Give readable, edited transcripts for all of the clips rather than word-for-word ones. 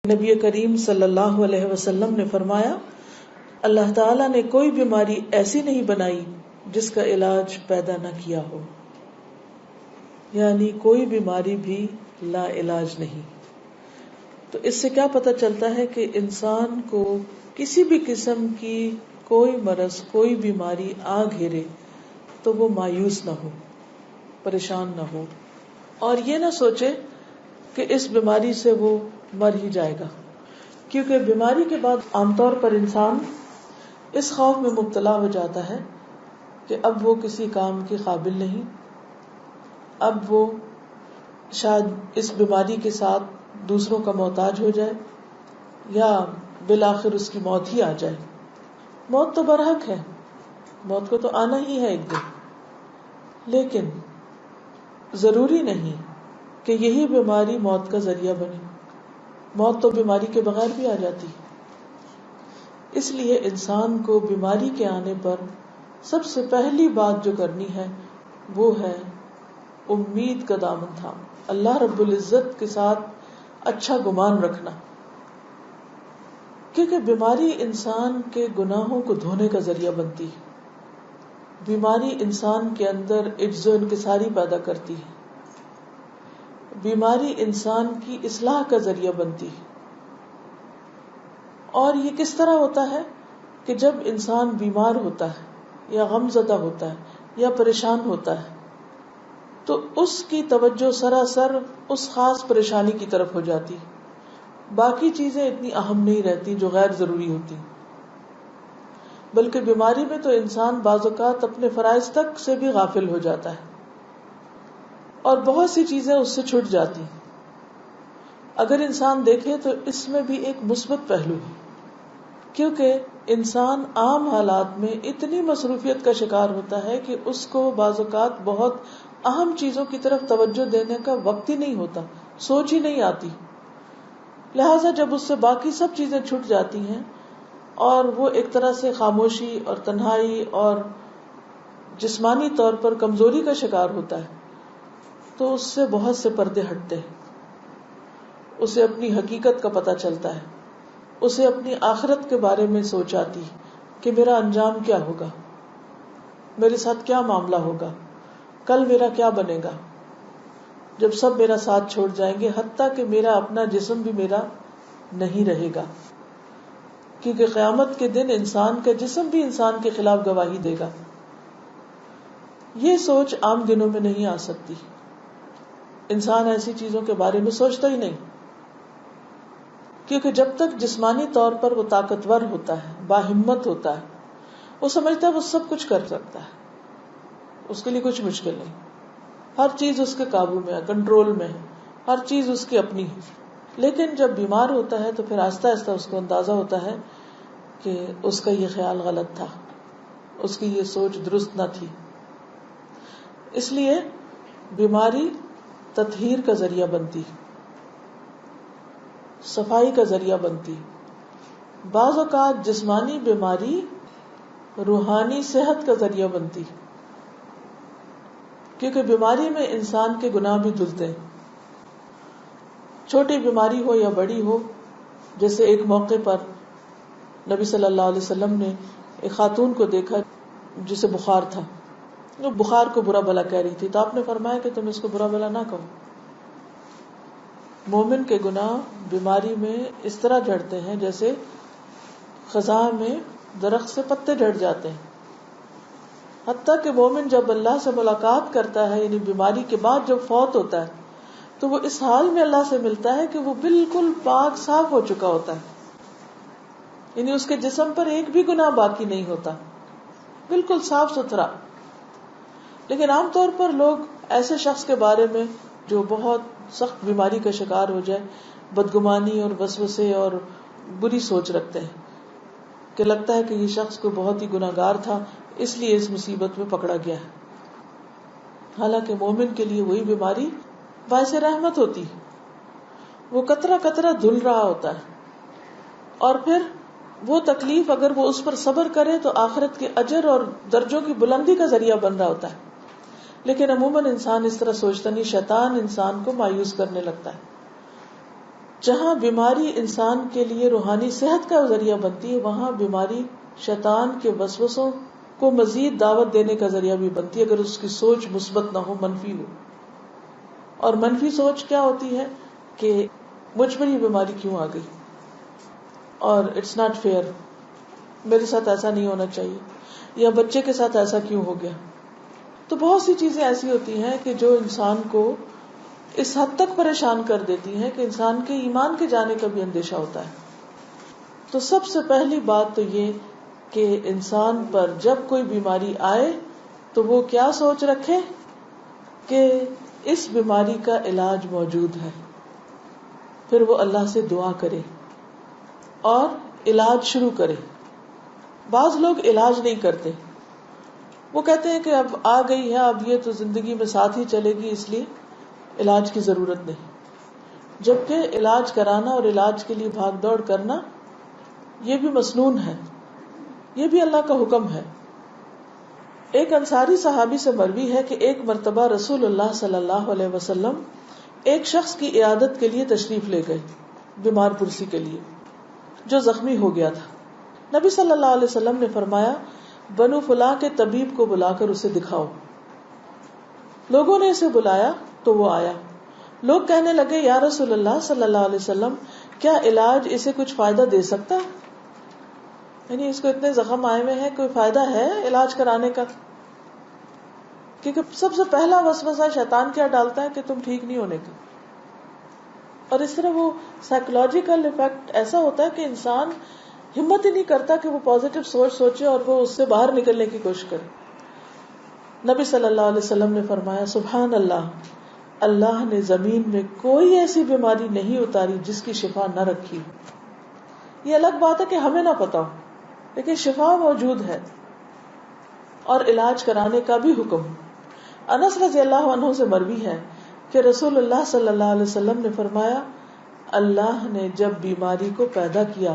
نبی کریم صلی اللہ علیہ وسلم نے فرمایا، اللہ تعالیٰ نے کوئی بیماری ایسی نہیں بنائی جس کا علاج پیدا نہ کیا ہو، یعنی کوئی بیماری بھی لا علاج نہیں۔ تو اس سے کیا پتہ چلتا ہے کہ انسان کو کسی بھی قسم کی کوئی مرض، کوئی بیماری آ گھیرے تو وہ مایوس نہ ہو، پریشان نہ ہو، اور یہ نہ سوچے کہ اس بیماری سے وہ مر ہی جائے گا، کیونکہ بیماری کے بعد عام طور پر انسان اس خوف میں مبتلا ہو جاتا ہے کہ اب وہ کسی کام کے قابل نہیں، اب وہ شاید اس بیماری کے ساتھ دوسروں کا محتاج ہو جائے، یا بالآخر اس کی موت ہی آ جائے۔ موت تو برحق ہے، موت کو تو آنا ہی ہے ایک دن، لیکن ضروری نہیں کہ یہی بیماری موت کا ذریعہ بنے۔ موت تو بیماری کے بغیر بھی آ جاتی۔ اس لیے انسان کو بیماری کے آنے پر سب سے پہلی بات جو کرنی ہے وہ ہے امید کا دامن تھام، اللہ رب العزت کے ساتھ اچھا گمان رکھنا، کیونکہ بیماری انسان کے گناہوں کو دھونے کا ذریعہ بنتی ہے۔ بیماری انسان کے اندر عجز و انکساری پیدا کرتی ہے، بیماری انسان کی اصلاح کا ذریعہ بنتی ہے۔ اور یہ کس طرح ہوتا ہے کہ جب انسان بیمار ہوتا ہے یا غم زدہ ہوتا ہے یا پریشان ہوتا ہے تو اس کی توجہ سراسر اس خاص پریشانی کی طرف ہو جاتی، باقی چیزیں اتنی اہم نہیں رہتی جو غیر ضروری ہوتی، بلکہ بیماری میں تو انسان بعض اوقات اپنے فرائض تک سے بھی غافل ہو جاتا ہے اور بہت سی چیزیں اس سے چھوٹ جاتی۔ اگر انسان دیکھے تو اس میں بھی ایک مثبت پہلو ہے، کیونکہ انسان عام حالات میں اتنی مصروفیت کا شکار ہوتا ہے کہ اس کو بعض اوقات بہت اہم چیزوں کی طرف توجہ دینے کا وقت ہی نہیں ہوتا، سوچ ہی نہیں آتی، لہٰذا جب اس سے باقی سب چیزیں چھٹ جاتی ہیں اور وہ ایک طرح سے خاموشی اور تنہائی اور جسمانی طور پر کمزوری کا شکار ہوتا ہے تو اس سے بہت سے پردے ہٹتے ہیں، اسے اپنی حقیقت کا پتہ چلتا ہے، اسے اپنی آخرت کے بارے میں سوچ آتی کہ میرا انجام کیا ہوگا، میرے ساتھ کیا معاملہ ہوگا، کل میرا کیا بنے گا جب سب میرا ساتھ چھوڑ جائیں گے، حتیٰ کہ میرا اپنا جسم بھی میرا نہیں رہے گا، کیونکہ قیامت کے دن انسان کا جسم بھی انسان کے خلاف گواہی دے گا۔ یہ سوچ عام دنوں میں نہیں آ سکتی، انسان ایسی چیزوں کے بارے میں سوچتا ہی نہیں، کیونکہ جب تک جسمانی طور پر وہ طاقتور ہوتا ہے، باہمت ہوتا ہے، وہ سمجھتا ہے وہ سب کچھ کر سکتا ہے، اس کے لیے کچھ مشکل نہیں، ہر چیز اس کے قابو میں ہے، کنٹرول میں ہے، ہر چیز اس کی اپنی ہے۔ لیکن جب بیمار ہوتا ہے تو پھر آہستہ آہستہ اس کو اندازہ ہوتا ہے کہ اس کا یہ خیال غلط تھا، اس کی یہ سوچ درست نہ تھی۔ اس لیے بیماری تطہیر کا ذریعہ بنتی، صفائی کا ذریعہ بنتی۔ بعض اوقات جسمانی بیماری روحانی صحت کا ذریعہ بنتی، کیونکہ بیماری میں انسان کے گناہ بھی دھلتے ہیں، چھوٹی بیماری ہو یا بڑی ہو۔ جیسے ایک موقع پر نبی صلی اللہ علیہ وسلم نے ایک خاتون کو دیکھا جسے بخار تھا، وہ بخار کو برا بھلا کہہ رہی تھی، تو آپ نے فرمایا کہ تم اس کو برا بھلا نہ کہو۔ مومن کے گناہ بیماری میں اس طرح جھڑتے ہیں جیسے خزاں میں درخت سے پتے جھڑ جاتے ہیں، حتیٰ کہ مومن جب اللہ سے ملاقات کرتا ہے، یعنی بیماری کے بعد جب فوت ہوتا ہے، تو وہ اس حال میں اللہ سے ملتا ہے کہ وہ بالکل پاک صاف ہو چکا ہوتا ہے، یعنی اس کے جسم پر ایک بھی گناہ باقی نہیں ہوتا، بالکل صاف ستھرا۔ لیکن عام طور پر لوگ ایسے شخص کے بارے میں جو بہت سخت بیماری کا شکار ہو جائے بدگمانی اور وسوسے اور بری سوچ رکھتے ہیں کہ لگتا ہے کہ یہ شخص کو بہت ہی گناہگار تھا، اس لیے اس مصیبت میں پکڑا گیا ہے۔ حالانکہ مومن کے لیے وہی بیماری باعث رحمت ہوتی، وہ قطرہ قطرہ دھل رہا ہوتا ہے، اور پھر وہ تکلیف اگر وہ اس پر صبر کرے تو آخرت کے اجر اور درجوں کی بلندی کا ذریعہ بن رہا ہوتا ہے۔ لیکن عموماً انسان اس طرح سوچتا نہیں، شیطان انسان کو مایوس کرنے لگتا ہے، جہاں بیماری انسان کے لیے روحانی صحت کا ذریعہ بنتی ہے، وہاں بیماری شیطان کے وسوسوں کو مزید دعوت دینے کا ذریعہ بھی بنتی ہے، اگر اس کی سوچ مثبت نہ ہو، منفی ہو. اور منفی سوچ کیا ہوتی ہے کہ مجھ پر یہ بیماری کیوں آ گئی، اور اٹس ناٹ فیئر، میرے ساتھ ایسا نہیں ہونا چاہیے، یا بچے کے ساتھ ایسا کیوں ہو گیا. تو بہت سی چیزیں ایسی ہوتی ہیں کہ جو انسان کو اس حد تک پریشان کر دیتی ہیں کہ انسان کے ایمان کے جانے کا بھی اندیشہ ہوتا ہے. تو سب سے پہلی بات تو یہ کہ انسان پر جب کوئی بیماری آئے تو وہ کیا سوچ رکھے کہ اس بیماری کا علاج موجود ہے. پھر وہ اللہ سے دعا کرے اور علاج شروع کرے. بعض لوگ علاج نہیں کرتے، وہ کہتے ہیں کہ اب آ گئی ہے، اب یہ تو زندگی میں ساتھ ہی چلے گی، اس لیے علاج کی ضرورت نہیں. جبکہ علاج کرانا اور علاج کے لیے بھاگ دوڑ کرنا یہ بھی مسنون ہے، یہ بھی اللہ کا حکم ہے. ایک انصاری صحابی سے مروی ہے کہ ایک مرتبہ رسول اللہ صلی اللہ علیہ وسلم ایک شخص کی عیادت کے لیے تشریف لے گئے، بیمار پرسی کے لیے، جو زخمی ہو گیا تھا. نبی صلی اللہ علیہ وسلم نے فرمایا بنو فلاں کے طبیب کو بلا کر اسے دکھاؤ. لوگوں نے اسے بلایا تو وہ آیا. لوگ کہنے لگے یا رسول اللہ صلی اللہ علیہ وسلم کیا علاج اسے کچھ فائدہ دے سکتا ہے؟ یعنی اس کو اتنے زخم آئے ہوئے ہیں، کوئی فائدہ ہے علاج کرانے کا؟ کیونکہ سب سے پہلا وسوسہ شیطان کیا ڈالتا ہے کہ تم ٹھیک نہیں ہونے کے. اور اس طرح وہ سائیکولوجیکل ایفیکٹ ایسا ہوتا ہے کہ انسان ہمت ہی نہیں کرتا کہ وہ پازیٹو سوچ سوچے اور وہ اس سے باہر نکلنے کی کوشش کرے. نبی صلی اللہ علیہ وسلم نے فرمایا سبحان اللہ، اللہ نے زمین میں کوئی ایسی بیماری نہیں اتاری جس کی شفا نہ رکھی. یہ الگ بات ہے کہ ہمیں نہ پتا ہو، لیکن شفا موجود ہے اور علاج کرانے کا بھی حکم. انس رضی اللہ عنہ سے مروی ہے کہ رسول اللہ صلی اللہ علیہ وسلم نے فرمایا اللہ نے جب بیماری کو پیدا کیا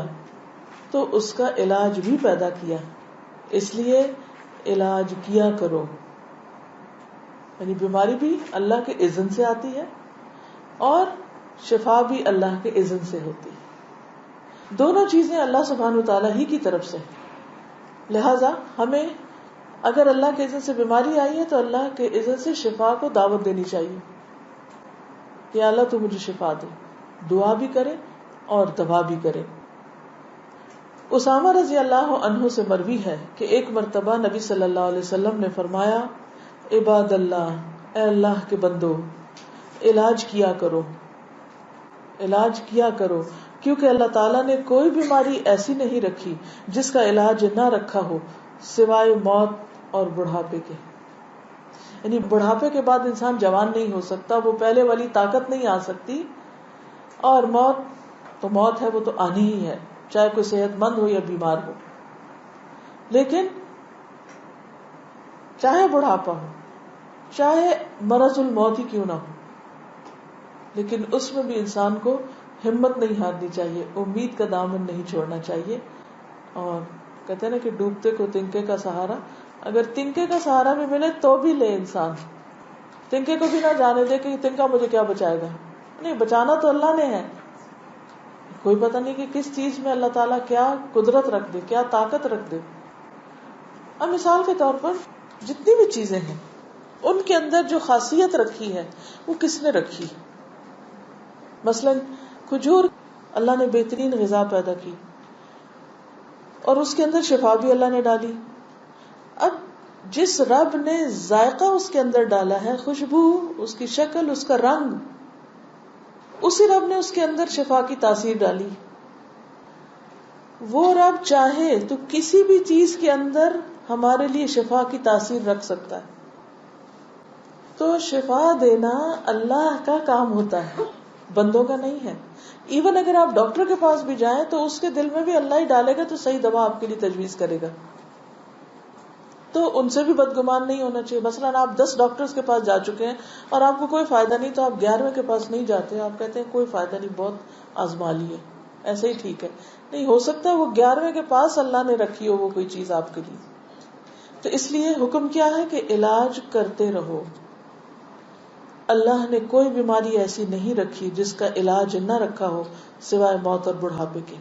تو اس کا علاج بھی پیدا کیا، اس لیے علاج کیا کرو. یعنی بیماری بھی اللہ کے اذن سے آتی ہے اور شفا بھی اللہ کے اذن سے ہوتی ہے. دونوں چیزیں اللہ سبحانہ وتعالی ہی کی طرف سے. لہذا ہمیں اگر اللہ کے اذن سے بیماری آئی ہے تو اللہ کے اذن سے شفا کو دعوت دینی چاہیے کہ اللہ تو مجھے شفا دے. دعا بھی کرے اور دوا بھی کرے. اسامہ رضی اللہ عنہ سے مروی ہے کہ ایک مرتبہ نبی صلی اللہ علیہ وسلم نے فرمایا عباد اللہ، اے اللہ کے بندو، علاج کیا کرو، علاج کیا کرو، کیونکہ اللہ تعالیٰ نے کوئی بیماری ایسی نہیں رکھی جس کا علاج نہ رکھا ہو سوائے موت اور بڑھاپے کے. یعنی بڑھاپے کے بعد انسان جوان نہیں ہو سکتا، وہ پہلے والی طاقت نہیں آ سکتی، اور موت تو موت ہے، وہ تو آنی ہی ہے، چاہے کوئی صحت مند ہو یا بیمار ہو. لیکن چاہے بڑھاپا ہو، چاہے مرض الموت ہی کیوں نہ ہو، لیکن اس میں بھی انسان کو ہمت نہیں ہارنی چاہیے، امید کا دامن نہیں چھوڑنا چاہیے. اور کہتے ہیں نا کہ ڈوبتے کو تنکے کا سہارا، اگر تنکے کا سہارا بھی ملے تو بھی لے انسان. تنکے کو بھی نہ جانے دے کہ تنکا مجھے کیا بچائے گا، نہیں، بچانا تو اللہ نے ہے. کوئی پتہ نہیں کہ کس چیز میں اللہ تعالیٰ کیا قدرت رکھ دے، کیا طاقت رکھ دے. اب مثال کے طور پر جتنی بھی چیزیں ہیں ان کے اندر جو خاصیت رکھی ہے وہ کس نے رکھی؟ مثلا کھجور، اللہ نے بہترین غذا پیدا کی اور اس کے اندر شفا بھی اللہ نے ڈالی. اب جس رب نے ذائقہ اس کے اندر ڈالا ہے، خوشبو، اس کی شکل، اس کا رنگ، اسی رب نے اس کے اندر شفا کی تاثیر ڈالی. وہ رب چاہے تو کسی بھی چیز کے اندر ہمارے لیے شفا کی تاثیر رکھ سکتا ہے. تو شفا دینا اللہ کا کام ہوتا ہے، بندوں کا نہیں ہے. ایون اگر آپ ڈاکٹر کے پاس بھی جائیں تو اس کے دل میں بھی اللہ ہی ڈالے گا تو صحیح دوا آپ کے لیے تجویز کرے گا. تو ان سے بھی بدگمان نہیں ہونا چاہیے. مثلا آپ 10 ڈاکٹرز کے پاس جا چکے ہیں اور آپ کو کوئی فائدہ نہیں، تو آپ 11ویں کے پاس نہیں جاتے، آپ کہتے ہیں کوئی فائدہ نہیں، بہت آزما لیے، ایسے ہی ٹھیک ہے. نہیں، ہو سکتا ہے وہ 11ویں کے پاس اللہ نے رکھی ہو وہ کوئی چیز آپ کے لیے. تو اس لیے حکم کیا ہے کہ علاج کرتے رہو. اللہ نے کوئی بیماری ایسی نہیں رکھی جس کا علاج نہ رکھا ہو سوائے موت اور بڑھاپے کے.